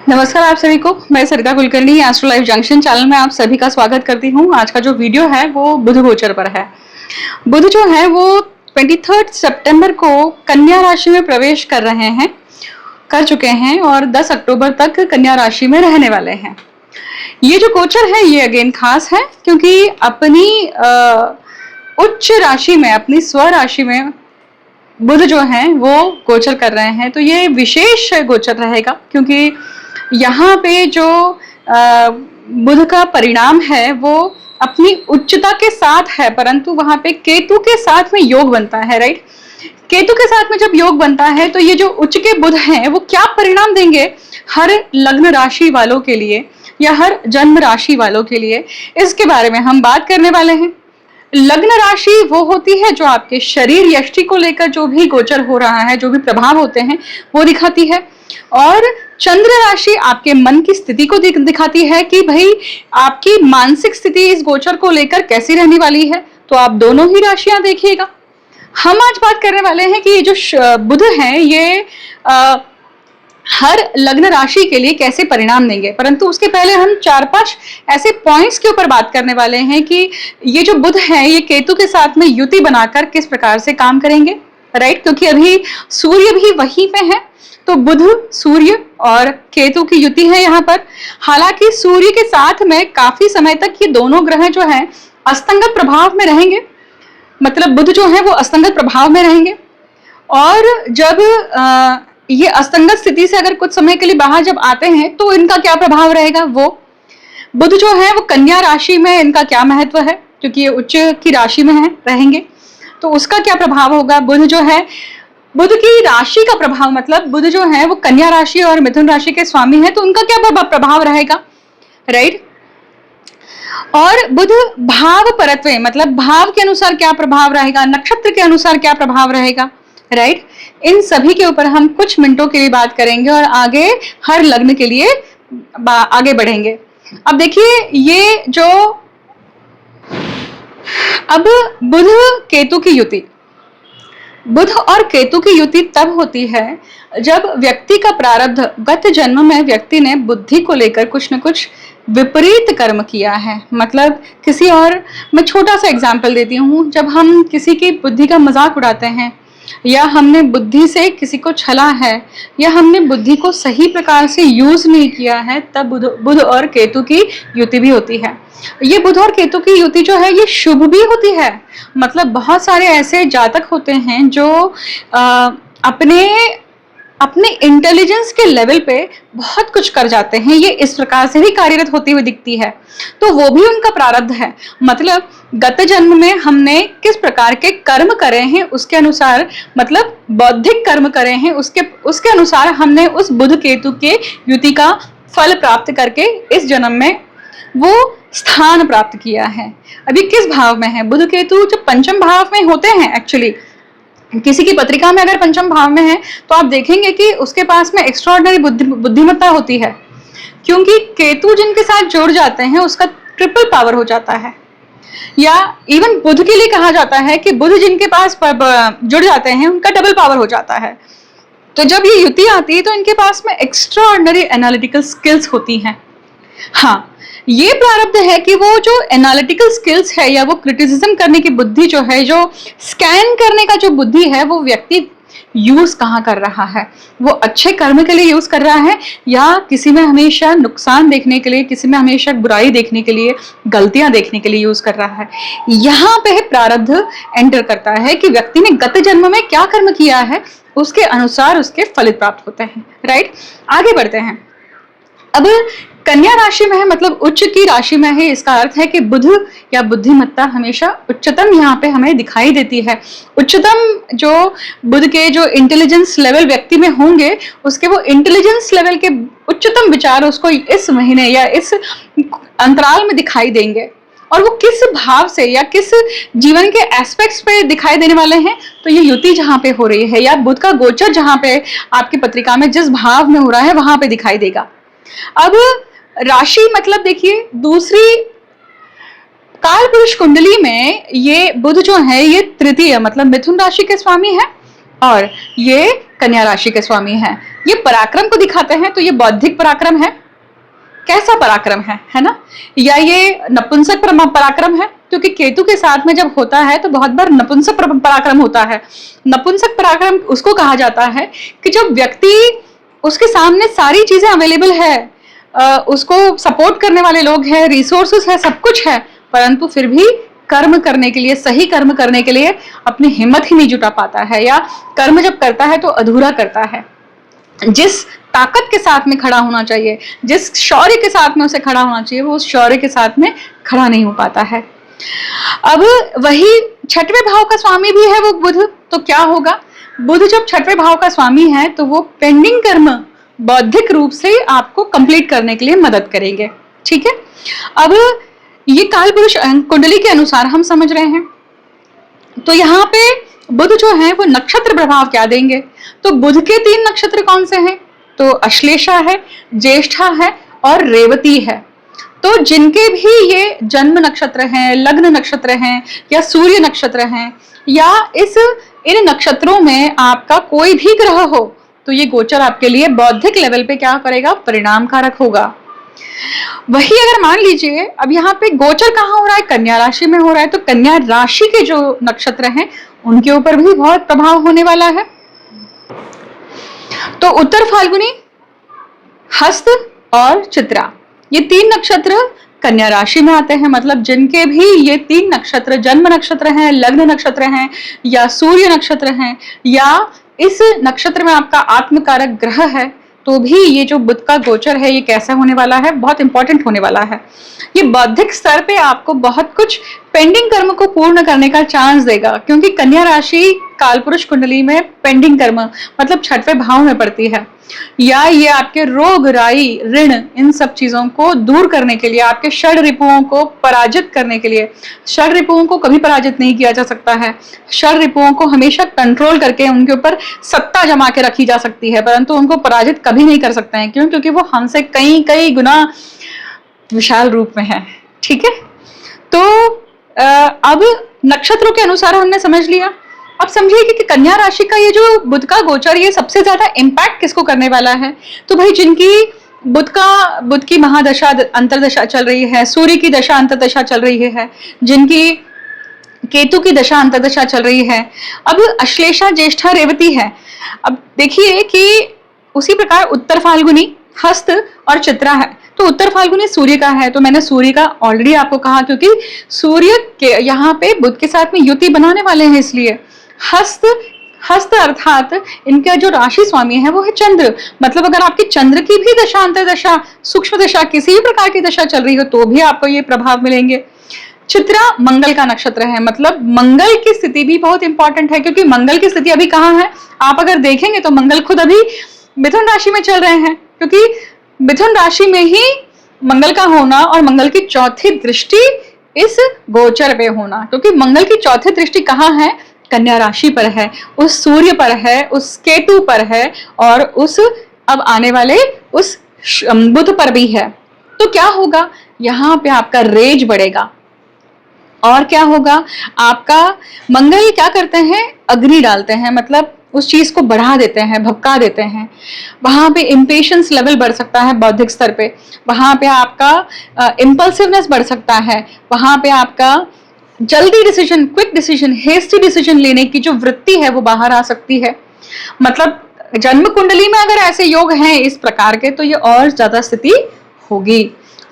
नमस्कार आप सभी को। मैं Sarita Kulkarni astro life junction channel में आप सभी का स्वागत करती हूँ। आज का जो वीडियो है वो बुध गोचर पर है। बुध जो है वो 23 सितंबर को कन्या राशि में प्रवेश कर चुके हैं और 10 अक्टूबर तक कन्या राशि में रहने वाले हैं। ये जो गोचर है ये अगेन खास है क्योंकि अपनी उच्च राशि में, अपनी स्व राशि में बुध जो है वो गोचर कर रहे हैं। तो ये विशेष गोचर रहेगा क्योंकि यहाँ पे जो बुध का परिणाम है वो अपनी उच्चता के साथ है, परंतु वहां पे केतु के साथ में योग बनता है। राइट, केतु के साथ में जब योग बनता है तो ये जो उच्च के बुध हैं वो क्या परिणाम देंगे हर लग्न राशि वालों के लिए या हर जन्म राशि वालों के लिए, इसके बारे में हम बात करने वाले हैं। लग्न राशि वो होती है जो आपके शरीर यष्टि को लेकर जो भी गोचर हो रहा है, जो भी प्रभाव होते हैं वो दिखाती है, और चंद्र राशि आपके मन की स्थिति को दिखाती है कि भाई आपकी मानसिक स्थिति इस गोचर को लेकर कैसी रहने वाली है। तो आप दोनों ही राशियां देखिएगा। हम आज बात करने वाले हैं कि ये जो बुध है ये हर लग्न राशि के लिए कैसे परिणाम देंगे, परंतु उसके पहले हम 4-5 ऐसे पॉइंट्स के ऊपर बात करने वाले हैं कि ये जो बुध है ये केतु के साथ में युति बनाकर किस प्रकार से काम करेंगे। राइट, क्योंकि अभी सूर्य भी वहीं पे है, तो बुध, सूर्य और केतु की युति है यहाँ पर। हालांकि सूर्य के साथ में काफी समय तक ये दोनों ग्रह जो हैं अस्तंगत प्रभाव में रहेंगे, मतलब बुध जो है वो अस्तंगत प्रभाव में रहेंगे। और जब ये अस्तंगत स्थिति से अगर कुछ समय के लिए बाहर जब आते हैं तो इनका क्या प्रभाव रहेगा। वो बुध जो है वो कन्या राशि में इनका क्या महत्व है, क्योंकि ये उच्च की राशि में है रहेंगे, तो उसका क्या प्रभाव होगा। बुध जो है, बुध की राशि का प्रभाव, मतलब बुध जो है वो कन्या राशि और मिथुन राशि के स्वामी है, तो उनका क्या प्रभाव रहेगा। राइट, और बुध भाव परत्व, मतलब भाव के अनुसार क्या प्रभाव रहेगा, नक्षत्र के अनुसार क्या प्रभाव रहेगा। राइट, इन सभी के ऊपर हम कुछ मिनटों के लिए बात करेंगे और आगे हर लग्न के लिए आगे बढ़ेंगे। अब देखिए ये जो अब बुध केतु की युति, बुध और केतु की युति तब होती है जब व्यक्ति का प्रारब्ध, गत जन्म में व्यक्ति ने बुद्धि को लेकर कुछ न कुछ विपरीत कर्म किया है। मतलब किसी और, मैं छोटा सा एग्जांपल देती हूँ, जब हम किसी की बुद्धि का मजाक उड़ाते हैं या हमने बुद्धि से किसी को छला है या हमने बुद्धि को सही प्रकार से यूज नहीं किया है, तब बुध और केतु की युति भी होती है। ये बुध और केतु की युति जो है ये शुभ भी होती है। मतलब बहुत सारे ऐसे जातक होते हैं जो अपने इंटेलिजेंस के लेवल पे बहुत कुछ कर जाते हैं, ये इस प्रकार से भी कार्यरत होती हुई दिखती है, तो वो भी उनका प्रारब्ध है। मतलब गत जन्म में हमने किस प्रकार के कर्म करे हैं उसके अनुसार, मतलब बौद्धिक कर्म करे हैं उसके अनुसार हमने उस बुध केतु के युति का फल प्राप्त करके इस जन्म में वो स्थान प्राप्त किया है। अभी किस भाव में है बुध केतु, जो पंचम भाव में होते हैं। एक्चुअली किसी की पत्रिका में अगर पंचम भाव में है तो आप देखेंगे कि उसके पास में एक्स्ट्राऑर्डिनरी बुद्धिमत्ता होती है, क्योंकि केतु जिनके साथ जुड़ जाते हैं उसका ट्रिपल पावर हो जाता है। या इवन बुध के लिए कहा जाता है कि बुध जिनके पास जुड़ जाते हैं उनका डबल पावर हो जाता है। तो जब ये युति आती है तो इनके पास में एक्स्ट्राऑर्डिनरी एनालिटिकल स्किल्स होती हैं। हाँ, ये प्रारब्ध है कि वो जो एनालिटिकल स्किल्स है या वो क्रिटिसिज्म करने की बुद्धि जो है, जो स्कैन करने का जो बुद्धि है, वो व्यक्ति यूज कहाँ कर रहा है। वो अच्छे कर्म के लिए यूज कर रहा है या किसी में हमेशा नुकसान देखने के लिए, किसी में हमेशा बुराई देखने के लिए, गलतियां देखने के लिए यूज कर रहा है। यहाँ पे प्रारब्ध एंटर करता है कि व्यक्ति ने गत जन्म में क्या कर्म किया है उसके अनुसार उसके फलित प्राप्त होते हैं। राइट, आगे बढ़ते हैं। अब कन्या राशि में है, मतलब उच्च की राशि में है, इसका अर्थ है कि बुध या बुद्धिमत्ता हमेशा उच्चतम यहाँ पे हमें दिखाई देती है। उच्चतम जो बुध के जो इंटेलिजेंस लेवल व्यक्ति में होंगे उसके वो इंटेलिजेंस लेवल के उच्चतम विचार उसको इस महीने या इस अंतराल में दिखाई देंगे। और वो किस भाव से या किस जीवन के एस्पेक्ट्स पे दिखाई देने वाले हैं, तो ये युति जहाँ पे हो रही है या बुध का गोचर जहाँ पे आपकी पत्रिका में जिस भाव में हो रहा है वहां पे दिखाई देगा। अब राशि, मतलब देखिए दूसरी काल पुरुष कुंडली में ये बुध जो है ये तृतीय, मतलब मिथुन राशि के स्वामी है और ये कन्या राशि के स्वामी है। ये पराक्रम को दिखाते हैं, तो ये बौद्धिक पराक्रम है। कैसा पराक्रम है ना? या ये नपुंसक पराक्रम है, क्योंकि केतु के साथ में जब होता है तो बहुत बार नपुंसक पराक्रम होता है। नपुंसक पराक्रम उसको कहा जाता है कि जब व्यक्ति, उसके सामने सारी चीजें अवेलेबल है, उसको सपोर्ट करने वाले लोग हैं, रिसोर्सेस है, सब कुछ है, परंतु फिर भी कर्म करने के लिए, सही कर्म करने के लिए अपनी हिम्मत ही नहीं जुटा पाता है, या कर्म जब करता है तो अधूरा करता है। जिस ताकत के साथ में खड़ा होना चाहिए, जिस शौर्य के साथ में उसे खड़ा होना चाहिए, वो उस शौर्य के साथ में खड़ा नहीं हो पाता है। अब वही 6वें भाव का स्वामी भी है वो बुध, तो क्या होगा? बुध जब 6वें भाव का स्वामी है तो वो पेंडिंग कर्म बौद्धिक रूप से आपको कंप्लीट करने के लिए मदद करेंगे। ठीक है, अब ये काल पुरुष कुंडली के अनुसार हम समझ रहे हैं, तो यहाँ पे बुध जो है वो नक्षत्र प्रभाव क्या देंगे? तो बुध के 3 नक्षत्र कौन से हैं? तो अश्लेषा है, ज्येष्ठा है और रेवती है। तो जिनके भी ये जन्म नक्षत्र हैं, लग्न नक्षत्र हैं या सूर्य नक्षत्र हैं, या इन नक्षत्रों में आपका कोई भी ग्रह हो, तो ये गोचर आपके लिए बौद्धिक लेवल पे क्या करेगा? परिणाम कारक होगा। वही अगर मान लीजिए अब यहाँ पे गोचर कहाँ हो रहा है? कन्या राशि में हो रहा है, तो कन्या राशि के जो नक्षत्र हैं उनके ऊपर भी बहुत प्रभाव होने वाला है। तो उत्तर फाल्गुनी, हस्त और चित्रा, ये 3 नक्षत्र कन्या राशि में आते हैं। मतलब जिनके भी ये 3 नक्षत्र जन्म नक्षत्र हैं, लग्न नक्षत्र हैं या सूर्य नक्षत्र हैं, या इस नक्षत्र में आपका आत्मकारक ग्रह है, तो भी ये जो बुध का गोचर है ये कैसा होने वाला है? बहुत इंपॉर्टेंट होने वाला है। ये बौद्धिक स्तर पे आपको बहुत कुछ पेंडिंग कर्म को पूर्ण करने का चांस देगा, क्योंकि कन्या राशि कालपुरुष कुंडली में पेंडिंग कर्म मतलब 6वें भाव में पड़ती है, या ये आपके रोग, राई, ऋण, इन सब चीजों को दूर करने के लिए, आपके षड रिपुओं को पराजित करने के लिए। षड रिपुओं को कभी पराजित नहीं किया जा सकता है, षड रिपुओं को हमेशा कंट्रोल करके उनके ऊपर सत्ता जमा के रखी जा सकती है, परंतु उनको पराजित कभी नहीं कर सकते हैं। क्यों? क्योंकि वो हमसे कई कई गुना विशाल रूप में है। ठीक है, तो अब नक्षत्रों के अनुसार हमने समझ लिया। अब समझिए कि कन्या राशि का ये जो बुध का गोचर, ये सबसे ज्यादा इम्पैक्ट किसको करने वाला है? तो भाई जिनकी बुध की महादशा अंतरदशा चल रही है, सूर्य की दशा अंतरदशा चल रही है, जिनकी केतु की दशा अंतरदशा चल रही है। अब अश्लेषा, ज्येष्ठा, रेवती है। अब देखिए कि उसी प्रकार उत्तर फाल्गुनी, हस्त और चित्रा है। तो उत्तर फाल्गुनी सूर्य का है, तो मैंने सूर्य का ऑलरेडी आपको कहा, क्योंकि सूर्य के यहाँ पे बुध के साथ में युति बनाने वाले हैं, इसलिए हस्त अर्थात इनका जो राशि स्वामी है वो है चंद्र। मतलब अगर आपकी चंद्र की भी दशा अंतरदशा, सूक्ष्म दशा, किसी भी प्रकार की दशा चल रही हो तो भी आपको ये प्रभाव मिलेंगे। चित्रा मंगल का नक्षत्र है, मतलब मंगल की स्थिति भी बहुत इंपॉर्टेंट है, क्योंकि मंगल की स्थिति अभी कहाँ है? आप अगर देखेंगे तो मंगल खुद अभी मिथुन राशि में चल रहे हैं, क्योंकि मिथुन राशि में ही मंगल का होना और मंगल की चौथी दृष्टि इस गोचर पे होना, क्योंकि मंगल की चौथी दृष्टि कहाँ है? कन्या राशि पर है, उस सूर्य पर है, उस केतु पर है और उस अब आने वाले उस बुध पर भी है। तो क्या होगा? यहाँ पे आपका रेज बढ़ेगा। और क्या होगा? आपका मंगल क्या करते हैं? अग्नि डालते हैं, मतलब उस चीज को बढ़ा देते हैं, भपका देते हैं। वहां पे इम्पेशंस लेवल बढ़ सकता है बौद्धिक स्तर पे, वहां पे आपका इम्पल्सिवनेस बढ़ सकता है, वहां पे आपका जल्दी decision, quick decision, hasty decision लेने की जो वृत्ति है वो बाहर आ सकती है। मतलब जन्म कुंडली में अगर ऐसे योग हैं इस प्रकार के, तो ये और ज्यादा स्थिति होगी,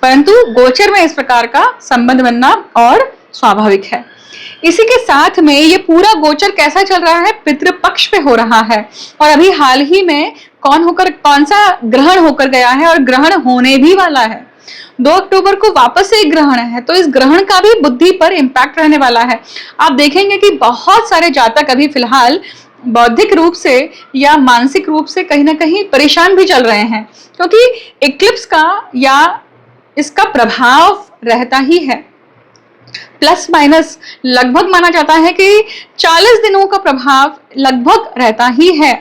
परंतु गोचर में इस प्रकार का संबंध बनना और स्वाभाविक है। इसी के साथ में ये पूरा गोचर कैसा चल रहा है? पितृपक्ष पे हो रहा है, और अभी हाल ही में कौन सा ग्रहण होकर गया है और ग्रहण होने भी वाला है। 2 अक्टूबर को वापस से एक ग्रहण है, तो इस ग्रहण का भी बुद्धि पर इम्पैक्ट रहने वाला है। आप देखेंगे कि बहुत सारे जातक अभी फिलहाल बौद्धिक रूप से या मानसिक रूप से कहीं ना कहीं परेशान भी चल रहे हैं, क्योंकि इक्लिप्स का या इसका प्रभाव रहता ही है। प्लस माइनस लगभग माना जाता है कि 40 दिनों का प्रभाव लगभग रहता ही है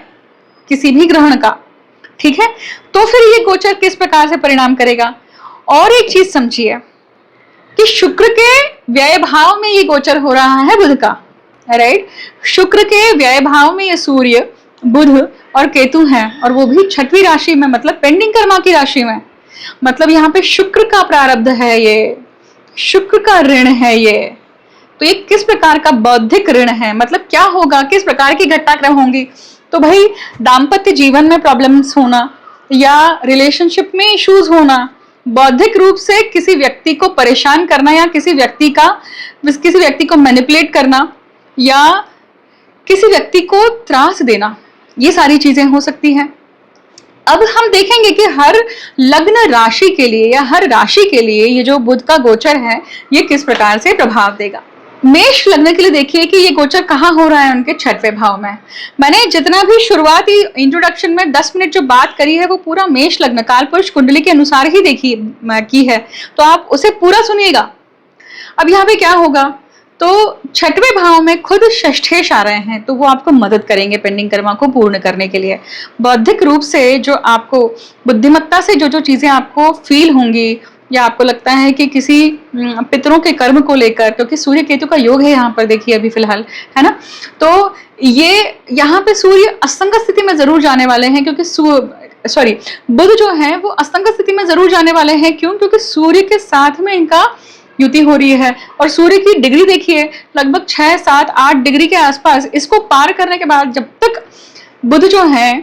किसी भी ग्रहण का। ठीक है, तो फिर ये गोचर किस प्रकार से परिणाम करेगा? और एक चीज समझिए कि शुक्र के व्यय भाव में ये गोचर हो रहा है बुध का, राइट? शुक्र के व्यय भाव में ये सूर्य, बुध और केतु हैं, और वो भी 6वीं राशि में, मतलब पेंडिंग कर्मा की राशि में। मतलब यहाँ पे शुक्र का प्रारब्ध है, ये शुक्र का ऋण है ये। तो ये किस प्रकार का बौद्धिक ऋण है, मतलब क्या होगा, किस प्रकार की घटनाक्रम होंगी। तो भाई दाम्पत्य जीवन में प्रॉब्लम्स होना, या रिलेशनशिप में इश्यूज होना, बौद्धिक रूप से किसी व्यक्ति को परेशान करना, या किसी व्यक्ति को मैनिपुलेट करना, या किसी व्यक्ति को त्रास देना, ये सारी चीजें हो सकती हैं। अब हम देखेंगे कि हर लग्न राशि के लिए या हर राशि के लिए ये जो बुध का गोचर है ये किस प्रकार से प्रभाव देगा। मेष लग्न के लिए देखिए कि ये गोचर कहाँ हो रहा है, उनके 6वें भाव में। मैंने जितना भी शुरुआती इंट्रोडक्शन में 10 मिनट जो बात करी है वो पूरा मेष लग्न कालपुरुष कुंडली के अनुसार ही की है, तो आप उसे पूरा सुनिएगा। अब यहाँ पे क्या होगा, तो 6वें भाव में खुद षष्ठेश आ रहे हैं, तो वो आपको मदद करेंगे पेंडिंग कर्मा को पूर्ण करने के लिए। बौद्धिक रूप से जो आपको बुद्धिमत्ता से जो चीजें आपको फील होंगी, या आपको लगता है कि किसी पितरों के कर्म को लेकर, क्योंकि सूर्य केतु का योग है यहाँ पर देखिए अभी फिलहाल, है ना। तो ये यहाँ पे सूर्य असंग स्थिति में जरूर जाने वाले हैं, क्योंकि बुध जो है वो असंग स्थिति में जरूर जाने वाले हैं। क्यों? क्योंकि सूर्य के साथ में इनका युति हो रही है, और सूर्य की डिग्री देखिए लगभग 6, 7, 8 डिग्री के आसपास। इसको पार करने के बाद जब तक बुध जो है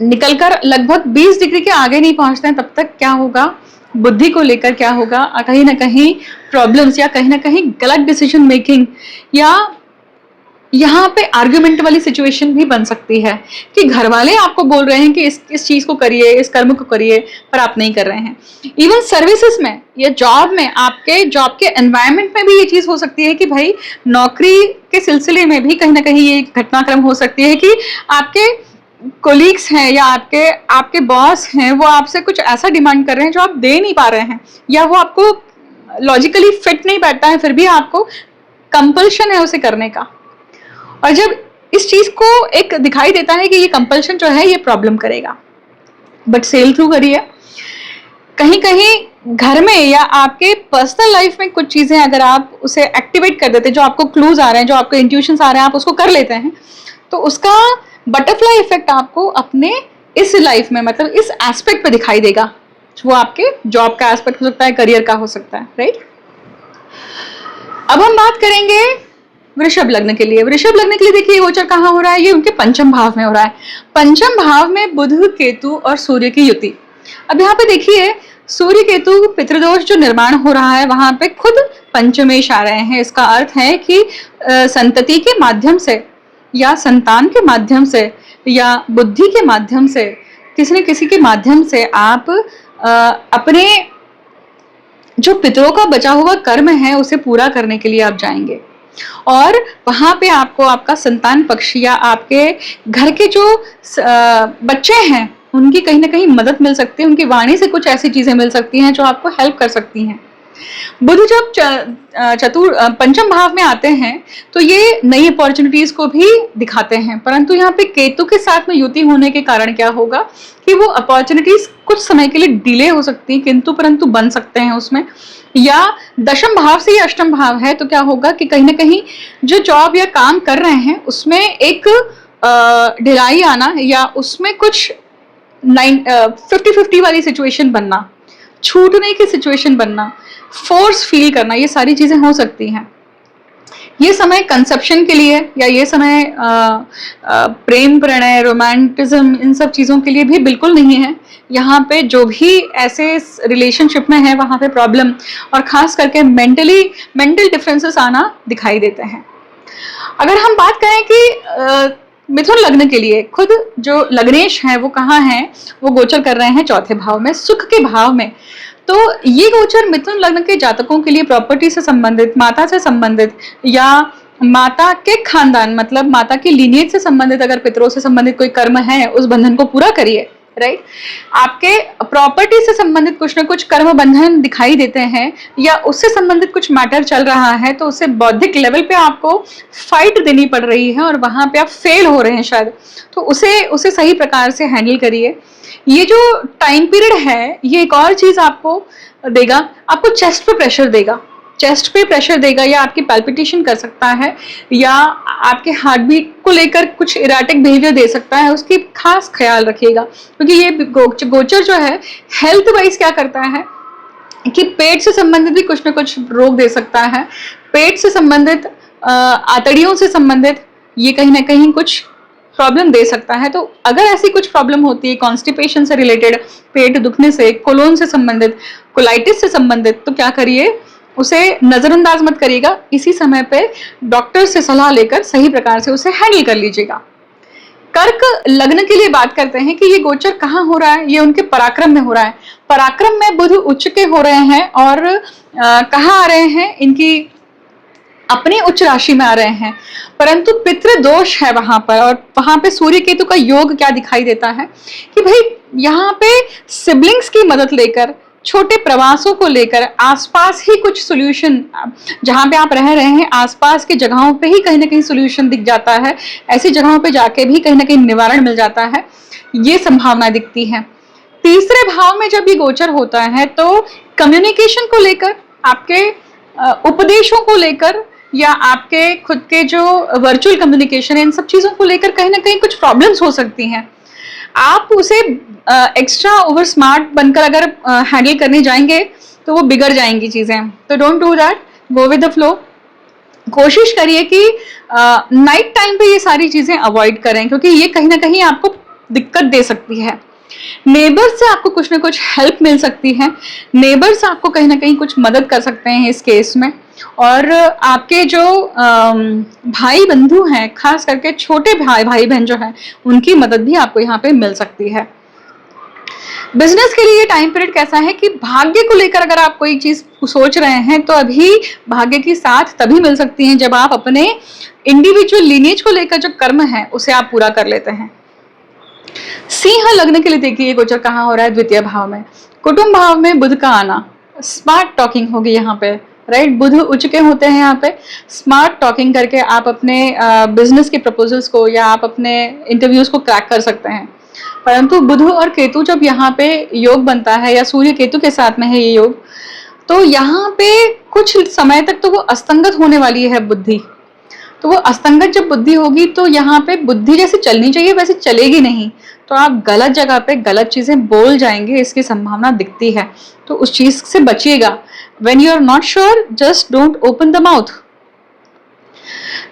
निकलकर लगभग 20 डिग्री के आगे नहीं पहुंचते हैं, तब तक क्या होगा, बुद्धि को लेकर क्या होगा, कहीं ना कहीं प्रॉब्लम्स, या कहीं ना कहीं गलत डिसीजन मेकिंग, या यहाँ पे आर्ग्यूमेंट वाली सिचुएशन भी बन सकती है कि घर वाले आपको बोल रहे हैं कि इस चीज को करिए, इस कर्म को करिए, पर आप नहीं कर रहे हैं। इवन सर्विसेज में या जॉब में, आपके जॉब के एनवायरनमेंट में भी ये चीज हो सकती है कि भाई नौकरी के सिलसिले में भी कहीं ना कहीं ये घटनाक्रम हो सकती है कि आपके कोलीग्स हैं या आपके बॉस हैं, वो आपसे कुछ ऐसा डिमांड कर रहे हैं जो आप दे नहीं पा रहे हैं, या वो आपको लॉजिकली फिट नहीं बैठता है, फिर भी आपको कंपल्शन है उसे करने का। और जब इस चीज को एक दिखाई देता है कि ये कंपल्शन जो है ये प्रॉब्लम करेगा, बट सेल थ्रू करिए। कहीं कहीं घर में या आपके पर्सनल लाइफ में कुछ चीजें अगर आप उसे एक्टिवेट कर देते, जो आपको क्लूज आ रहे हैं, जो आपको इंट्यूशंस आ रहे हैं, आप उसको कर लेते हैं, तो उसका बटरफ्लाई इफेक्ट आपको अपने इस लाइफ में, मतलब इस एस्पेक्ट पे दिखाई देगा। वो आपके जॉब का एस्पेक्ट हो सकता है, करियर का हो सकता है, राइट। अब हम बात करेंगे वृषभ लग्न के लिए। वृषभ लग्न के लिए देखिए गोचर कहाँ हो रहा है, ये उनके 5वें भाव में हो रहा है। 5वें भाव में बुध, केतु और सूर्य की युति। अब यहाँ पे देखिए सूर्य केतु पितृदोष जो निर्माण हो रहा है, वहां पे खुद पंचमेश आ रहे हैं। इसका अर्थ है कि संतति के माध्यम से, या संतान के माध्यम से, या बुद्धि के माध्यम से, किसी न किसी के माध्यम से आप अपने जो पितरों का बचा हुआ कर्म है उसे पूरा करने के लिए आप जाएंगे, और वहां पे आपको आपका संतान पक्ष या आपके घर के जो बच्चे हैं उनकी कहीं ना कहीं मदद मिल सकती है, उनकी वाणी से कुछ ऐसी चीजें मिल सकती हैं जो आपको हेल्प कर सकती हैं। बुध जब 5वें भाव में आते हैं तो ये नई अपॉर्चुनिटीज को भी दिखाते हैं, परंतु यहाँ पे केतु के साथ में युति होने के कारण क्या होगा कि वो अपॉर्चुनिटीज कुछ समय के लिए डिले हो सकती है, किंतु परंतु बन सकते हैं उसमें। या 10वें भाव से ये 8वां भाव है, तो क्या होगा कि कहीं ना कहीं जो जॉब या काम कर रहे हैं उसमें एक ढिलाई आना, या उसमें कुछ 50-50 वाली सिचुएशन बनना, छूटने की सिचुएशन बनना, फोर्स फील करना, ये सारी चीजें हो सकती हैं। ये समय कंसेप्शन के लिए, या ये समय प्रेम, प्रणय, रोमांटिज्म, इन सब चीजों के लिए भी बिल्कुल नहीं है। यहाँ पे जो भी ऐसे रिलेशनशिप में है वहां पे प्रॉब्लम और खास करके मेंटल डिफरेंसेस आना दिखाई देते हैं। अगर हम बात करें कि मिथुन लग्न के लिए खुद जो लग्नेश है वो कहाँ है, वो गोचर कर रहे हैं 4थे भाव में, सुख के भाव में। तो ये गोचर मिथुन लग्न के जातकों के लिए प्रॉपर्टी से संबंधित, माता से संबंधित, या माता के खानदान, मतलब माता की लीनियज से संबंधित, अगर पितरों से संबंधित कोई कर्म है उस बंधन को पूरा करिए, राइट। आपके प्रॉपर्टी से संबंधित कुछ ना कुछ कर्म बंधन दिखाई देते हैं, या उससे संबंधित कुछ मैटर चल रहा है, तो उससे बौद्धिक लेवल पे आपको फाइट देनी पड़ रही है और वहां पे आप फेल हो रहे हैं शायद, तो उसे सही प्रकार से हैंडल करिए। ये जो टाइम पीरियड है ये एक और चीज आपको देगा, आपको चेस्ट पे प्रेशर देगा, चेस्ट पे प्रेशर देगा, या आपकी पैल्पिटेशन कर सकता है, या आपके हार्ट बीट को लेकर कुछ इराटिक बिहेवियर दे सकता है। उसकी खास ख्याल रखिएगा, क्योंकि ये गोचर जो है हेल्थ वाइज क्या करता है कि पेट से संबंधित भी कुछ ना कुछ रोग दे सकता है। पेट से संबंधित, आंतड़ियों से संबंधित ये कहीं ना कहीं कुछ प्रॉब्लम दे सकता है। तो अगर ऐसी कुछ प्रॉब्लम होती है कॉन्स्टिपेशन से रिलेटेड, पेट दुखने से, कोलोन से संबंधित, कोलाइटिस से संबंधित, तो क्या करिए, उसे नजरअंदाज मत करिएगा। इसी समय पे डॉक्टर से सलाह लेकर सही प्रकार से उसे हैंडल कर लीजिएगा। कर्क लग्न के लिए बात करते हैं कि ये गोचर कहाँ हो रहा है, ये उनके पराक्रम में हो रहा है। पराक्रम में बुध उच्च के हो रहे हैं और कहाँ आ रहे हैं, इनकी अपनी उच्च राशि में आ रहे हैं, परंतु पितृ दोष है वहां पर। और वहां पे सूर्य केतु का योग क्या दिखाई देता है कि भाई यहाँ पे सिबलिंग्स की मदद लेकर, छोटे प्रवासों को लेकर, आसपास ही कुछ सॉल्यूशन, जहां पे आप रह रहे हैं आसपास की जगहों पे ही कहीं ना कहीं सॉल्यूशन दिख जाता है। ऐसी जगहों पे जाके भी कहीं ना कहीं निवारण मिल जाता है, ये संभावना दिखती है। तीसरे भाव में जब ये गोचर होता है तो कम्युनिकेशन को लेकर, आपके उपदेशों को लेकर, या आपके खुद के जो वर्चुअल कम्युनिकेशन है, इन सब चीजों को लेकर कहीं ना कहीं कुछ प्रॉब्लम्स हो सकती हैं। आप उसे एक्स्ट्रा ओवर स्मार्ट बनकर अगर हैंडल करने जाएंगे तो वो बिगड़ जाएंगी चीजें। तो don't do that, go with the flow. कोशिश करिए कि नाइट टाइम पे ये सारी चीजें अवॉइड करें, क्योंकि ये कहीं ना कहीं आपको दिक्कत दे सकती है। नेबर से आपको कुछ ना कुछ हेल्प मिल सकती है, नेबर से आपको कहीं ना कहीं कुछ मदद कर सकते हैं इस केस में। और आपके जो भाई बंधु हैं, खास करके छोटे भाई बहन जो हैं, उनकी मदद भी आपको यहाँ पे मिल सकती है। बिजनेस के लिए टाइम पीरियड कैसा है कि भाग्य को लेकर अगर आप कोई चीज सोच रहे हैं तो अभी भाग्य की साथ तभी मिल सकती है जब आप अपने इंडिविजुअल लीनेज को लेकर जो कर्म है उसे आप पूरा कर लेते हैं। सिंह लग्न के लिए देखिए गोचर कहाँ हो रहा है, द्वितीय भाव में, कुटुंब भाव में बुध का आना। स्मार्ट टॉकिंग होगी यहाँ पे, राइट। बुध उच्च के होते हैं यहाँ पे। स्मार्ट टॉकिंग करके आप अपने बिजनेस के प्रपोजल्स को या आप अपने इंटरव्यूज को क्रैक कर सकते हैं। परंतु बुध और केतु जब यहाँ पे योग बनता है, या सूर्य केतु के साथ में है ये योग, तो यहाँ पे कुछ समय तक तो वो अस्तंगत होने वाली है बुद्धि। तो वो अस्तंगत जब बुद्धि होगी तो यहाँ पे बुद्धि जैसे चलनी चाहिए वैसे चलेगी नहीं, तो आप गलत जगह पे गलत चीजें बोल जाएंगे, इसकी संभावना दिखती है। तो उस चीज से बचिएगा। When you are not sure, just don't open the mouth.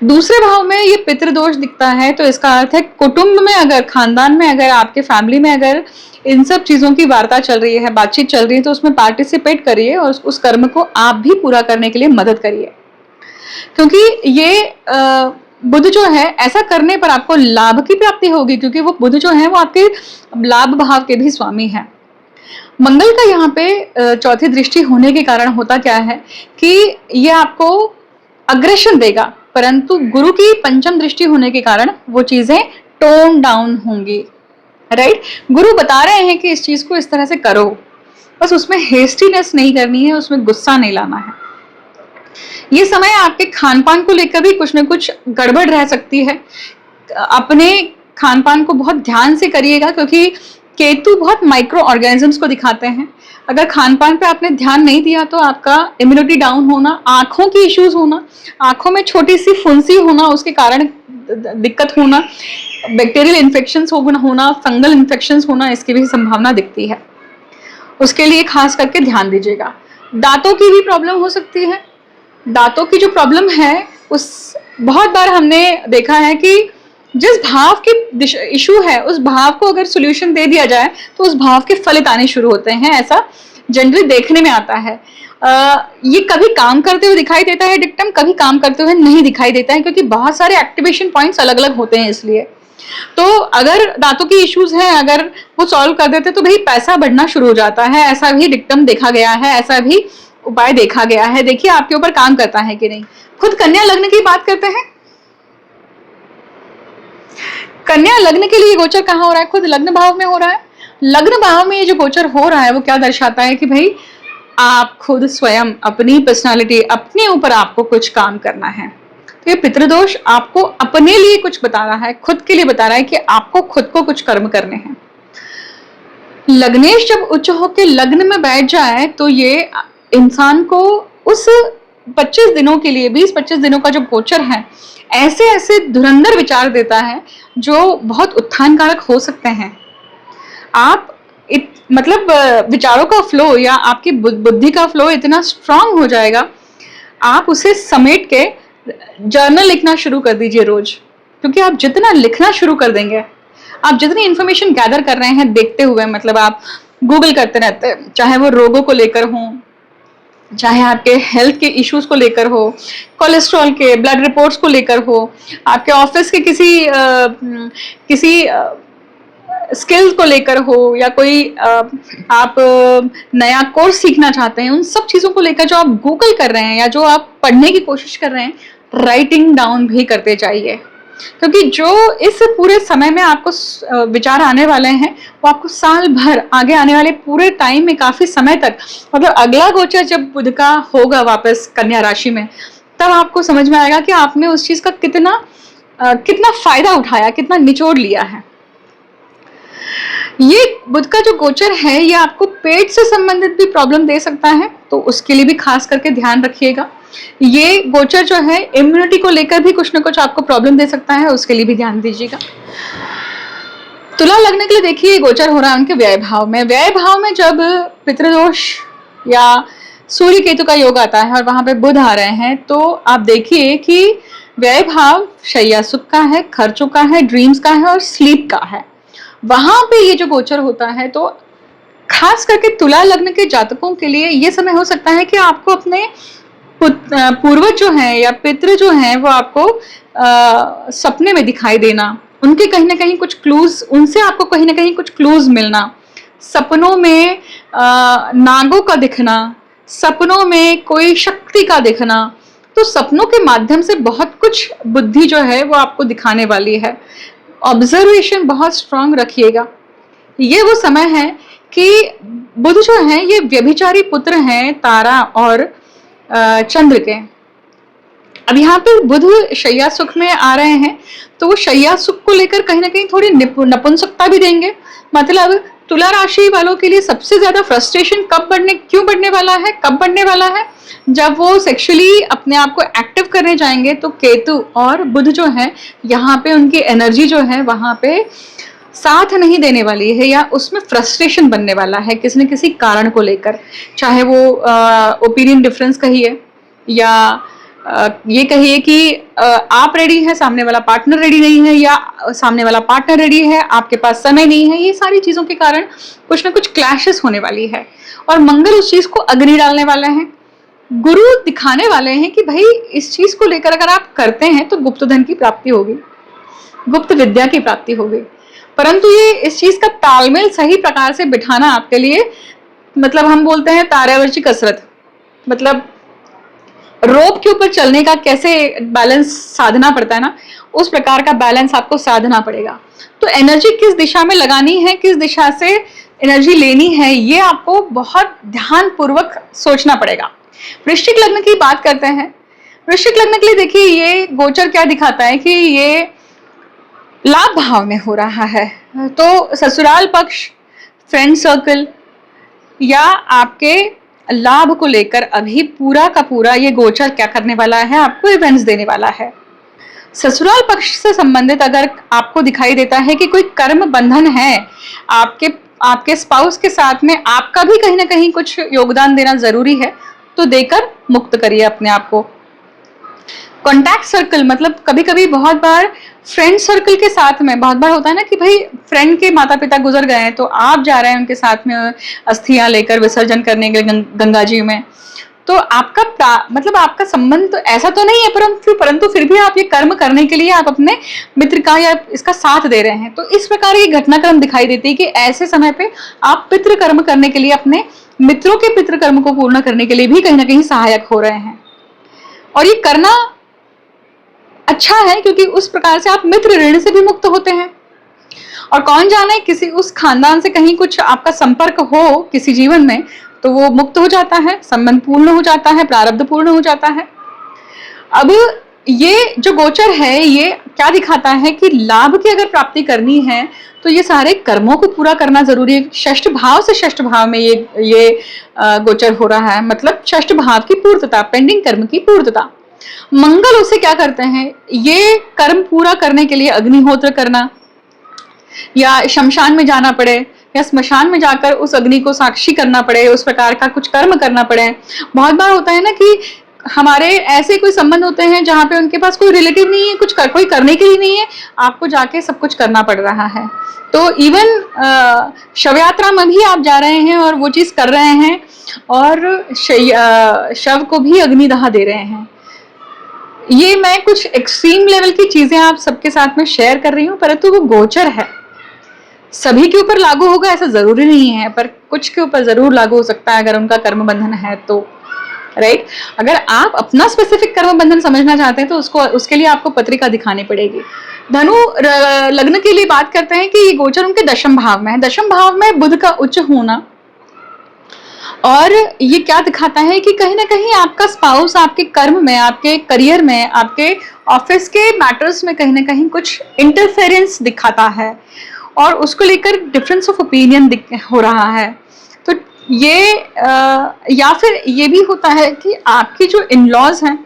दूसरे भाव में ये पितृदोष दिखता है, तो इसका अर्थ है कुटुंब में अगर, खानदान में अगर, आपके फैमिली में अगर इन सब चीजों की वार्ता चल रही है, बातचीत चल रही है, तो उसमें पार्टिसिपेट करिए और उस कर्म को आप भी पूरा करने के लिए मदद करिए। क्योंकि ये बुध जो है, ऐसा करने पर आपको लाभ की प्राप्ति होगी, क्योंकि वो बुध जो है वो आपके लाभ भाव के भी स्वामी है। मंगल का यहाँ पे चौथी दृष्टि होने के कारण होता क्या है कि ये आपको अग्रेशन देगा, परंतु गुरु की पंचम दृष्टि होने के कारण वो चीजें टोन डाउन होंगी, राइट। गुरु बता रहे हैं कि इस चीज को इस तरह से करो, बस उसमें हेस्टीनेस नहीं करनी है, उसमें गुस्सा नहीं लाना है। ये समय आपके खान पान को लेकर भी कुछ ना कुछ गड़बड़ रह सकती है। अपने खान पान को बहुत ध्यान से करिएगा, क्योंकि केतु बहुत माइक्रो ऑर्गेनिजम्स को दिखाते हैं। अगर खान पान पे आपने ध्यान नहीं दिया तो आपका इम्यूनिटी डाउन होना, आंखों की इश्यूज होना, आंखों में छोटी सी फुंसी होना, उसके कारण दिक्कत होना, बैक्टीरियल इन्फेक्शंस होना, फंगल इन्फेक्शंस होना, इसकी भी संभावना दिखती है। उसके लिए खास करके ध्यान दीजिएगा। दांतों की भी प्रॉब्लम हो सकती है। दांतों की जो प्रॉब्लम है, उस बहुत बार हमने देखा है कि जिस भाव की इशू है उस भाव को अगर सोल्यूशन दे दिया जाए तो उस भाव के फलित आने शुरू होते हैं, ऐसा जनरली देखने में आता है। ये कभी काम करते हुए दिखाई देता है डिक्टम, कभी काम करते हुए नहीं दिखाई देता है, क्योंकि बहुत सारे एक्टिवेशन पॉइंट्स अलग अलग होते हैं। इसलिए तो अगर दांतों की इश्यूज हैं, अगर वो सॉल्व कर देते तो भाई पैसा बढ़ना शुरू हो जाता है। ऐसा भी डिक्टम देखा गया है, ऐसा भी उपाय देखा गया है। देखिए आपके ऊपर काम करता है कि नहीं। खुद कन्या लग्न की बात करते हैं। कन्या लग्न के लिए गोचर कहाँ हो रहा है? खुद लग्न भाव में हो रहा है। लग्न भाव में ये जो गोचर हो रहा है वो क्या दर्शाता है कि भाई आप खुद स्वयं अपनी पर्सनालिटी, अपने ऊपर आपको कुछ काम करना है। तो ये पितृदोष आपको अपने लिए कुछ बता रहा है, खुद के लिए बता रहा है कि आपको खुद को कुछ कर्म करने हैं। लग्नेश जब उच्च होकर लग्न में बैठ जाए तो ये इंसान को उस 25 दिनों के लिए, 20-25 दिनों का जो गोचर है, ऐसे ऐसे धुरंधर विचार देता है जो बहुत उत्थानकारक हो सकते हैं। आप मतलब विचारों का फ्लो या आपकी बुद्धि का फ्लो इतना स्ट्रांग हो जाएगा, आप उसे समेट के जर्नल लिखना शुरू कर दीजिए रोज। क्योंकि आप जितना लिखना शुरू कर देंगे, आप जितनी इंफॉर्मेशन गैदर कर रहे हैं देखते हुए, मतलब आप गूगल करते रहते हैं, चाहे वो रोगों को लेकर हो, चाहे आपके हेल्थ के इश्यूज को लेकर हो, कोलेस्ट्रॉल के, ब्लड रिपोर्ट्स को लेकर हो, आपके ऑफिस के किसी स्किल्स को लेकर हो, या कोई आप नया कोर्स सीखना चाहते हैं, उन सब चीज़ों को लेकर जो आप गूगल कर रहे हैं या जो आप पढ़ने की कोशिश कर रहे हैं, राइटिंग डाउन भी करते जाइए। क्योंकि जो इस पूरे समय में आपको विचार आने वाले हैं, वो आपको साल भर, आगे आने वाले पूरे टाइम में, काफी समय तक, मतलब अगला गोचर जब बुध का होगा वापस कन्या राशि में, तब आपको समझ में आएगा कि आपने उस चीज का कितना फायदा उठाया, कितना निचोड़ लिया है। ये बुध का जो गोचर है, ये आपको पेट से संबंधित भी प्रॉब्लम दे सकता है, तो उसके लिए भी खास करके ध्यान रखिएगा। ये गोचर जो है इम्यूनिटी को लेकर भी कुछ ना कुछ आपको प्रॉब्लम दे सकता है, उसके लिए भी ध्यान दीजिएगा। तुला लग्न के लिए देखिए गोचर हो रहा है उनके व्यय भाव में। व्यय भाव में जब पितृदोष या सूर्य केतु का योग आता है और वहां पे बुध आ रहे हैं, तो आप देखिए कि व्यय भाव शैया सुख का है, खर्चों का है, ड्रीम्स का है और स्लीप का है। वहां पे ये जो गोचर होता है, तो खास करके तुला लग्न के जातकों के लिए ये समय हो सकता है कि आपको अपने पूर्वज जो हैं या पितृ जो हैं, वो आपको सपने में दिखाई देना, उनके कहीं ना कहीं कुछ क्लूज, उनसे आपको कहीं ना कहीं कुछ क्लूज मिलना, सपनों में नागों का दिखना, सपनों में कोई शक्ति का दिखना। तो सपनों के माध्यम से बहुत कुछ बुद्धि जो है वो आपको दिखाने वाली है। ऑब्जर्वेशन बहुत स्ट्रांग रखिएगा। ये वो समय है कि बुध जो है ये व्यभिचारी पुत्र हैं तारा और चंद्र के। अब यहाँ पे बुध शैया सुख में आ रहे हैं, तो वो शैया सुख को लेकर कहीं ना कहीं थोड़ी नपुंसकता भी देंगे। मतलब तुला राशि वालों के लिए सबसे ज्यादा फ्रस्ट्रेशन कब बढ़ने वाला है, जब वो सेक्सुअली अपने आप को एक्टिव करने जाएंगे, तो केतु और बुध जो है यहाँ पे उनकी एनर्जी जो है वहां पे साथ नहीं देने वाली है, या उसमें फ्रस्ट्रेशन बनने वाला है किसी न किसी कारण को लेकर। चाहे वो ओपिनियन डिफरेंस कहिए, या ये कहिए कि आप रेडी है, सामने वाला पार्टनर रेडी नहीं है, या सामने वाला पार्टनर रेडी है, आपके पास समय नहीं है। ये सारी चीजों के कारण कुछ ना कुछ क्लैशेस होने वाली है, और मंगल उस चीज को अग्नि डालने वाले हैं। गुरु दिखाने वाले हैं कि भाई इस चीज को लेकर अगर आप करते हैं तो गुप्त धन की प्राप्ति होगी, गुप्त विद्या की प्राप्ति होगी। परंतु ये इस चीज का तालमेल सही प्रकार से बिठाना आपके लिए, मतलब हम बोलते हैं तारावर्ची कसरत, मतलब रोप के ऊपर चलने का कैसे बैलेंस साधना पड़ता है ना, उस प्रकार का बैलेंस आपको साधना पड़ेगा। तो एनर्जी किस दिशा में लगानी है, किस दिशा से एनर्जी लेनी है, ये आपको बहुत ध्यान पूर्वक सोचना पड़ेगा। वृश्चिक लग्न की बात करते हैं। वृश्चिक लग्न के लिए देखिए ये गोचर क्या दिखाता है कि ये लाभ भाव में हो रहा है, तो ससुराल पक्ष, फ्रेंड सर्कल या आपके लाभ को लेकर अभी पूरा का पूरा ये गोचर क्या करने वाला है, आपको इवेंट्स देने वाला है। ससुराल पक्ष से संबंधित अगर आपको दिखाई देता है कि कोई कर्म बंधन है, आपके स्पाउस के साथ में आपका भी कहीं ना कहीं कुछ योगदान देना जरूरी है, तो देकर मुक्त करिए अपने आप को। कॉन्टैक्ट सर्कल, मतलब कभी कभी बहुत बार फ्रेंड सर्कल के साथ में बहुत बार होता है ना कि भाई फ्रेंड के माता पिता गुजर गए हैं, तो आप जा रहे हैं उनके साथ में अस्थियां लेकर विसर्जन करने के लिए गंगा जी में, तो आपका मतलब आपका संबंध तो ऐसा तो नहीं है, परंतु फिर भी आप ये कर्म करने के लिए आप अपने मित्र का या इसका साथ दे रहे हैं। तो इस प्रकार की घटनाक्रम दिखाई देती है कि ऐसे समय पे आप पितृ कर्म करने के लिए, अपने मित्रों के पितृ कर्म को पूर्ण करने के लिए भी कहीं ना कहीं सहायक हो रहे हैं। और ये करना अच्छा है क्योंकि उस प्रकार से आप मित्र ऋण से भी मुक्त होते हैं। और कौन जाने किसी उस खानदान से कहीं कुछ आपका संपर्क हो किसी जीवन में, तो वो मुक्त हो जाता है, संबंध पूर्ण हो जाता है, प्रारब्ध पूर्ण हो जाता है। अब ये जो गोचर है ये क्या दिखाता है कि लाभ की अगर प्राप्ति करनी है तो ये सारे कर्मों को पूरा करना जरूरी है। षष्ठ भाव से षष्ठ भाव में ये गोचर हो रहा है, मतलब षष्ठ भाव की पूर्तता, पेंडिंग कर्म की पूर्तता। मंगल उसे क्या करते हैं, ये कर्म पूरा करने के लिए अग्निहोत्र करना, या शमशान में जाना पड़े, या स्मशान में जाकर उस अग्नि को साक्षी करना पड़े, उस प्रकार का कुछ कर्म करना पड़े। बहुत बार होता है ना कि हमारे ऐसे कोई संबंध होते हैं जहां पे उनके पास कोई रिलेटिव नहीं है, कोई करने के लिए नहीं है, आपको जाके सब कुछ करना पड़ रहा है। तो इवन शव यात्रा में भी आप जा रहे हैं और वो चीज कर रहे हैं, और शव को भी अग्निदाह दे रहे हैं। ये मैं कुछ एक्सट्रीम लेवल की चीजें आप सबके साथ में शेयर कर रही हूँ, परंतु वो गोचर है, सभी के ऊपर लागू होगा ऐसा जरूरी नहीं है, पर कुछ के ऊपर जरूर लागू हो सकता है अगर उनका कर्म बंधन है तो, राइट। अगर आप अपना स्पेसिफिक कर्म बंधन समझना चाहते हैं तो उसके लिए आपको पत्रिका दिखानी पड़ेगी। धनु लग्न के लिए बात करते हैं कि ये गोचर उनके दशम भाव में है। दशम भाव में बुध का उच्च होना, और ये क्या दिखाता है कि कहीं ना कहीं आपका स्पाउस आपके कर्म में, आपके करियर में, आपके ऑफिस के मैटर्स में कहीं ना कहीं कुछ इंटरफेरेंस दिखाता है, और उसको लेकर डिफरेंस ऑफ ओपिनियन हो रहा है। तो ये या फिर ये भी होता है कि आपकी जो इन-लॉज हैं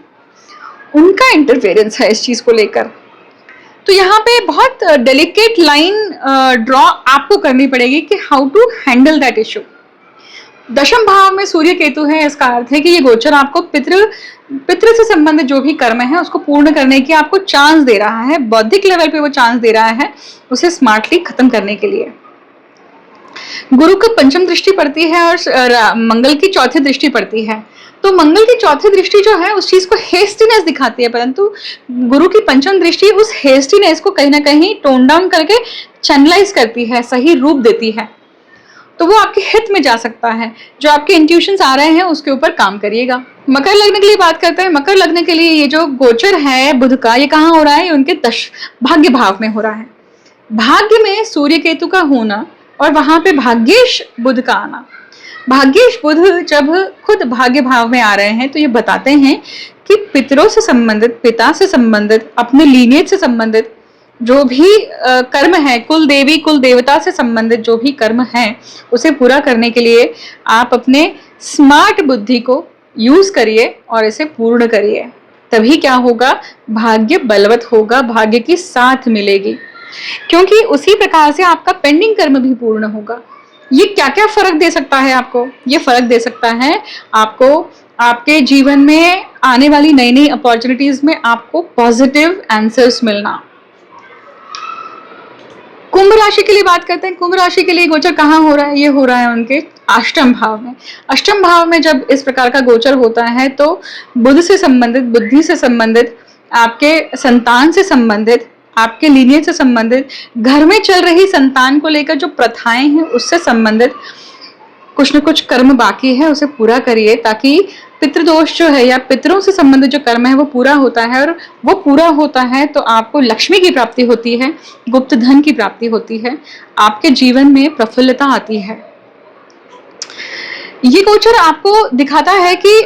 उनका इंटरफेरेंस है इस चीज को लेकर। तो यहाँ पे बहुत डेलिकेट लाइन ड्रॉ आपको करनी पड़ेगी कि how to handle that issue. दशम भाव में सूर्य केतु है, इसका अर्थ है कि ये गोचर आपको पितृ से संबंधित जो भी कर्म है उसको पूर्ण करने की आपको चांस दे रहा है, बौद्धिक लेवल पे वो चांस दे रहा है उसे स्मार्टली खत्म करने के लिए। गुरु की पंचम दृष्टि पड़ती है और मंगल की चौथी दृष्टि पड़ती है। तो मंगल की चौथी दृष्टि जो है उस चीज को हेस्टीनेस दिखाती है, परंतु गुरु की पंचम दृष्टि उस हेस्टीनेस को कहीं ना कहीं टोन डाउन करके चैनलाइज करती है, सही रूप देती है। तो वो आपके हित में जा सकता है। जो आपके इंट्यूशंस आ रहे हैं उसके ऊपर काम करिएगा। मकर लग्न के लिए बात करते हैं। मकर लग्न के लिए ये जो गोचर है बुध का, ये कहाँ हो रहा है, ये उनके भाग्य भाव में हो रहा है। भाग्य में सूर्य केतु का होना और वहां पे भाग्येश बुध का आना। भाग्येश बुध जब खुद भाग्य भाव में आ रहे हैं तो ये बताते हैं कि पितरों से संबंधित, पिता से संबंधित, अपने लीनियज से संबंधित जो भी कर्म है, कुल देवी कुल देवता से संबंधित जो भी कर्म है उसे पूरा करने के लिए आप अपने स्मार्ट बुद्धि को यूज करिए और इसे पूर्ण करिए। तभी क्या होगा, भाग्य बलवत होगा, भाग्य की साथ मिलेगी, क्योंकि उसी प्रकार से आपका पेंडिंग कर्म भी पूर्ण होगा। ये क्या क्या फर्क दे सकता है आपको, ये फर्क दे सकता है आपको आपके जीवन में आने वाली नई नई अपॉर्चुनिटीज में आपको पॉजिटिव आंसर्स मिलना। कुंभ राशि के लिए बात करते हैं। कुंभ राशि के लिए गोचर कहाँ हो रहा है, ये हो रहा है उनके अष्टम भाव में। अष्टम भाव में जब इस प्रकार का गोचर होता है तो बुध से संबंधित, बुद्धि से संबंधित, आपके संतान से संबंधित, आपके लीनियज से संबंधित, घर में चल रही संतान को लेकर जो प्रथाएं हैं उससे संबंधित कुछ न कुछ कर्म बाकी है, उसे पूरा करिए, ताकि पितृदोष जो है या पितरों से संबंधित जो कर्म है वो पूरा होता है, और वो पूरा होता है तो आपको लक्ष्मी की प्राप्ति होती है, गुप्त धन की प्राप्ति होती है, आपके जीवन में प्रफुल्लता आती है। ये गोचर आपको दिखाता है कि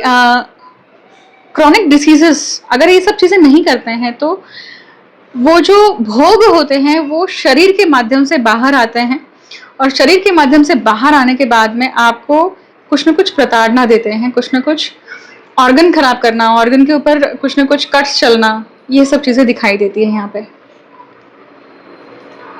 क्रॉनिक डिसीजेस, अगर ये सब चीजें नहीं करते हैं तो वो जो भोग होते हैं वो शरीर के माध्यम से बाहर आते हैं, और शरीर के माध्यम से बाहर आने के बाद में आपको कुछ न कुछ प्रताड़ना देते हैं, कुछ न कुछ ऑर्गन खराब करना, ऑर्गन के ऊपर कुछ न कुछ कट्स चलना, ये सब चीजें दिखाई देती है यहाँ पे।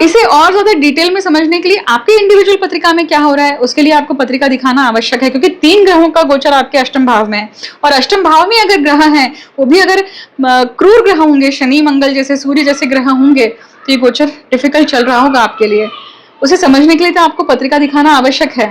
इसे और ज्यादा डिटेल में समझने के लिए आपके इंडिविजुअल पत्रिका में क्या हो रहा है उसके लिए आपको पत्रिका दिखाना आवश्यक है, क्योंकि 3 ग्रहों का गोचर आपके अष्टम भाव में है, और अष्टम भाव में अगर ग्रह हैं वो भी अगर क्रूर ग्रह होंगे, शनि मंगल जैसे, सूर्य जैसे ग्रह होंगे, तो ये गोचर डिफिकल्ट चल रहा होगा आपके लिए। उसे समझने के लिए तो आपको पत्रिका दिखाना आवश्यक है,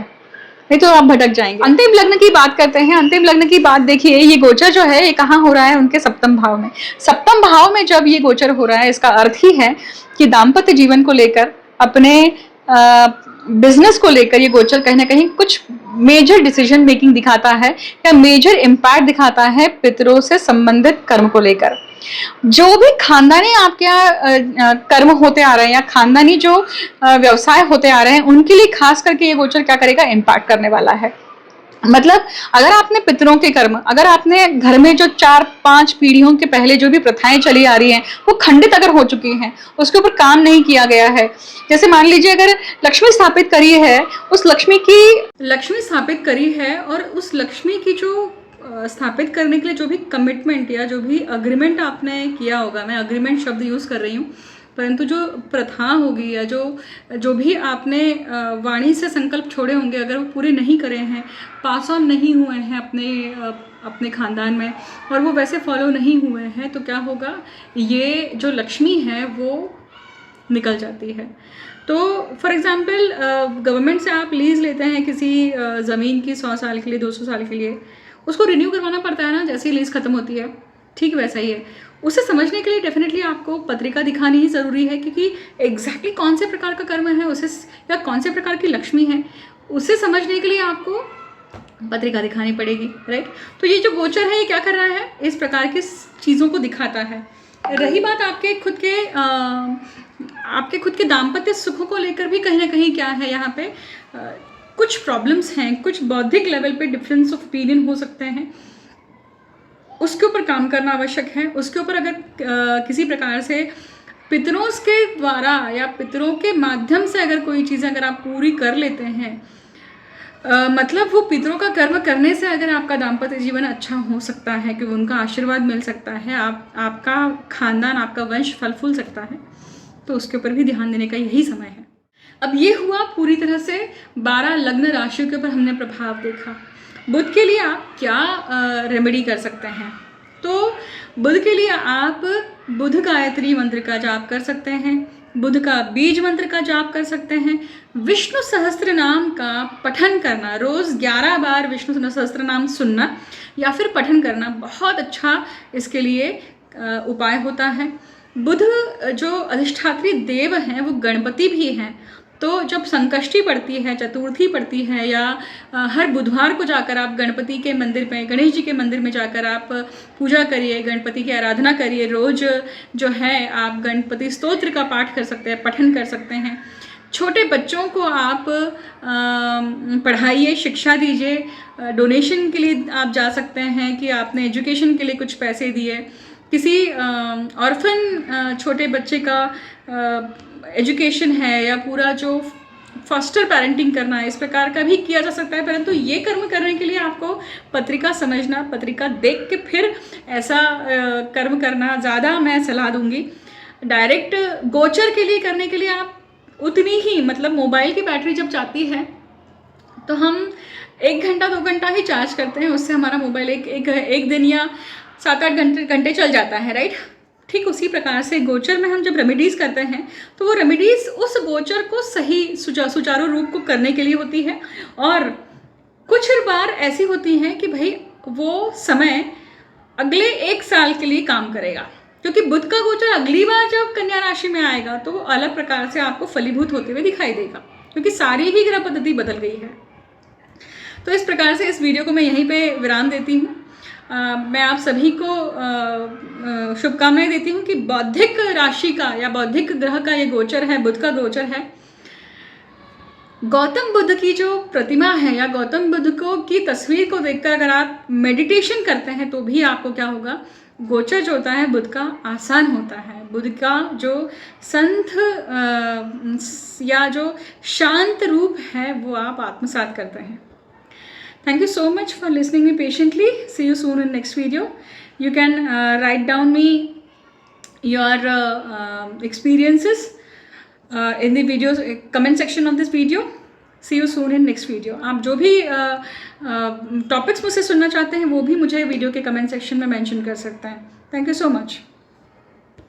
नहीं तो आप भटक जाएंगे। अंतिम लग्न की बात करते हैं। अंतिम लग्न की बात देखिए, ये गोचर जो है ये कहाँ हो रहा है, उनके सप्तम भाव में। सप्तम भाव में जब ये गोचर हो रहा है, इसका अर्थ ही है कि दाम्पत्य जीवन को लेकर, अपने बिजनेस को लेकर ये गोचर कहीं ना कहीं कुछ मेजर डिसीजन मेकिंग दिखाता है, या मेजर इम्पैक्ट दिखाता है पितरों से संबंधित कर्म को लेकर। जो भी खानदानी आपके यहाँ कर्म होते आ रहे हैं या खानदानी जो व्यवसाय होते आ रहे हैं, उनके लिए खास करके ये गोचर क्या करेगा, इम्पैक्ट करने वाला है। मतलब अगर आपने पितरों के कर्म, अगर आपने घर में जो 4-5 पीढ़ियों के पहले जो भी प्रथाएं चली आ रही हैं वो खंडित अगर हो चुकी हैं, उसके ऊपर काम नहीं किया गया है, जैसे मान लीजिए अगर लक्ष्मी स्थापित करी है, उस लक्ष्मी स्थापित करी है और उस लक्ष्मी की जो स्थापित करने के लिए जो भी कमिटमेंट या जो भी अग्रीमेंट आपने किया होगा, मैं अग्रीमेंट शब्द यूज़ कर रही हूँ, परंतु जो प्रथा होगी या जो भी आपने वाणी से संकल्प छोड़े होंगे, अगर वो पूरे नहीं करे हैं, पास ऑन नहीं हुए हैं अपने खानदान में, और वो वैसे फॉलो नहीं हुए हैं, तो क्या होगा, ये जो लक्ष्मी है वो निकल जाती है। तो फॉर एग्ज़ाम्पल गवर्नमेंट से आप लीज़ लेते हैं किसी ज़मीन की 100 साल के लिए, 200 साल के लिए, उसको रिन्यू करवाना पड़ता है ना जैसे ही लीज़ ख़त्म होती है, ठीक वैसा ही है। उसे समझने के लिए डेफिनेटली आपको पत्रिका दिखानी ही ज़रूरी है, क्योंकि एग्जैक्टली कौन से प्रकार का कर्म है उसे, या कौन से प्रकार की लक्ष्मी है, उसे समझने के लिए आपको पत्रिका दिखानी पड़ेगी, राइट। तो ये जो गोचर है ये क्या कर रहा है, इस प्रकार की चीज़ों को दिखाता है। रही बात आपके खुद के दाम्पत्य सुखों को लेकर भी कहीं ना कहीं क्या है, यहाँ पे कुछ प्रॉब्लम्स हैं, कुछ बौद्धिक लेवल पे डिफरेंस ऑफ ओपिनियन हो सकते हैं, उसके ऊपर काम करना आवश्यक है। उसके ऊपर अगर किसी प्रकार से पितरों के द्वारा या पितरों के माध्यम से अगर कोई चीज़ें अगर आप पूरी कर लेते हैं, मतलब वो पितरों का कर्म करने से अगर आपका दाम्पत्य जीवन अच्छा हो सकता है, कि उनका आशीर्वाद मिल सकता है, आपका खानदान, आपका वंश फल फूल सकता है, तो उसके ऊपर भी ध्यान देने का यही समय है। अब ये हुआ पूरी तरह से 12 लग्न राशियों के ऊपर हमने प्रभाव देखा। बुध के लिए आप क्या रेमेडी कर सकते हैं, तो बुध के लिए आप बुध गायत्री मंत्र का जाप कर सकते हैं, बुध का बीज मंत्र का जाप कर सकते हैं, विष्णु सहस्त्र नाम का पठन करना, रोज़ 11 बार विष्णु सहस्त्र नाम सुनना या फिर पठन करना बहुत अच्छा इसके लिए उपाय होता है। बुध जो अधिष्ठात्री देव हैं वो गणपति भी हैं, तो जब संकष्टी पड़ती है, चतुर्थी पड़ती है, या हर बुधवार को जाकर आप गणपति के मंदिर में, गणेश जी के मंदिर में जाकर आप पूजा करिए, गणपति की आराधना करिए। रोज़ जो है आप गणपति स्तोत्र का पाठ कर सकते हैं, पठन कर सकते हैं। छोटे बच्चों को आप पढ़ाइए, शिक्षा दीजिए। डोनेशन के लिए आप जा सकते हैं कि आपने एजुकेशन के लिए कुछ पैसे दिए, किसी ऑर्फन छोटे बच्चे का एजुकेशन है, या पूरा जो फॉस्टर पेरेंटिंग करना है, इस प्रकार का भी किया जा सकता है। परंतु ये कर्म करने के लिए आपको पत्रिका समझना, पत्रिका देख के फिर ऐसा कर्म करना ज़्यादा मैं सलाह दूंगी। डायरेक्ट गोचर के लिए करने के लिए आप उतनी ही, मतलब मोबाइल की बैटरी जब जाती है तो हम 1 घंटा 2 घंटा ही चार्ज करते हैं, उससे हमारा मोबाइल एक दिन या 7-8 घंटे चल जाता है, राइट। ठीक उसी प्रकार से गोचर में हम जब रेमेडीज़ करते हैं तो वो रेमेडीज़ उस गोचर को सही सुचारू रूप को करने के लिए होती है, और कुछ बार ऐसी होती हैं कि भाई वो समय अगले 1 साल के लिए काम करेगा, क्योंकि बुध का गोचर अगली बार जब कन्या राशि में आएगा तो वो अलग प्रकार से आपको फलीभूत होते हुए दिखाई देगा, क्योंकि सारी ही ग्रह पद्धति बदल गई है। तो इस प्रकार से इस वीडियो को मैं यहीं पे विराम देती हूँ। मैं आप सभी को शुभकामनाएं देती हूँ कि बौद्धिक राशि का या बौद्धिक ग्रह का ये गोचर है, बुध का गोचर है। गौतम बुद्ध की जो प्रतिमा है या गौतम बुद्ध को की तस्वीर को देखकर अगर आप मेडिटेशन करते हैं तो भी आपको क्या होगा, गोचर जो होता है बुध का आसान होता है। बुध का जो संत या जो शांत रूप है वो आप आत्मसात करते हैं। Thank you so much for listening me patiently. See you soon in next video. You can write down me your experiences in the videos comment section of this video. See you soon in next video. आप जो भी topics मुझसे सुनना चाहते हैं वो भी मुझे वीडियो के कमेंट सेक्शन में मेंशन कर सकते हैं। Thank you so much.